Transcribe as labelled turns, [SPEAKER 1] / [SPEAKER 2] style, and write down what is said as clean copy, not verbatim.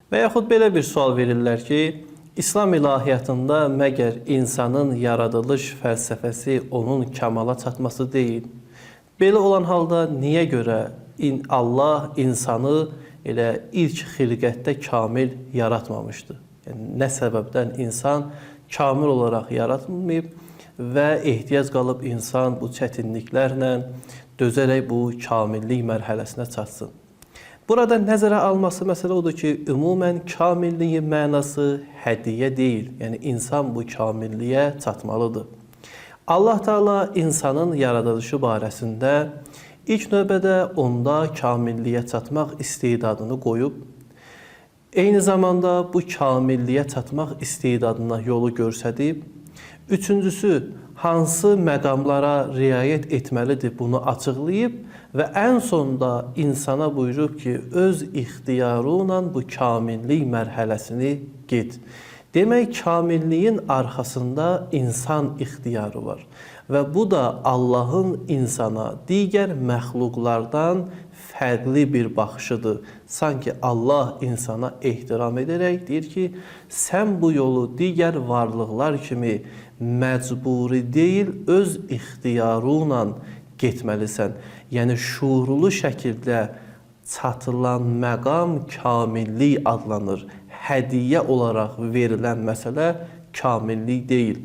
[SPEAKER 1] Və yaxud belə bir sual verirlər ki, İslam ilahiyyatında məgər insanın yaradılış fəlsəfəsi onun kamala çatması deyil. Belə olan halda niyə görə Allah insanı elə ilk xilqətdə kamil yaratmamışdı? Yəni, nə səbəbdən insan kamil olaraq yaratılmayıb və ehtiyac qalıb insan bu çətinliklərlə dözərək bu kamillik mərhələsinə çatsın. Burada nəzərə alması məsələ odur ki, ümumən kamilliyin mənası hədiyyə deyil. Yəni, insan bu kamilliyə çatmalıdır. Allah Teala insanın yaradılışı barəsində ilk növbədə onda kamilliyə çatmaq istedadını qoyub, eyni zamanda bu kamilliyə çatmaq istedadına yolu göstərib, üçüncüsü, hansı məqamlara riayət etməlidir bunu açıqlayıb və ən sonda insana buyurub ki, öz ixtiyarı ilə bu kamillik mərhələsini get. Demək, kamilliyin arxasında insan ixtiyarı var və bu da Allahın insana digər məxluqlardan fərqli bir baxışıdır. Sanki Allah insana ehtiram edərək deyir ki, sən bu yolu digər varlıqlar kimi məcburi deyil, öz ixtiyarı ilə getməlisən. Yəni, şuurlu şəkildə çatılan məqam kamillik adlanır. Hədiyyə olaraq verilən məsələ kamillik deyil.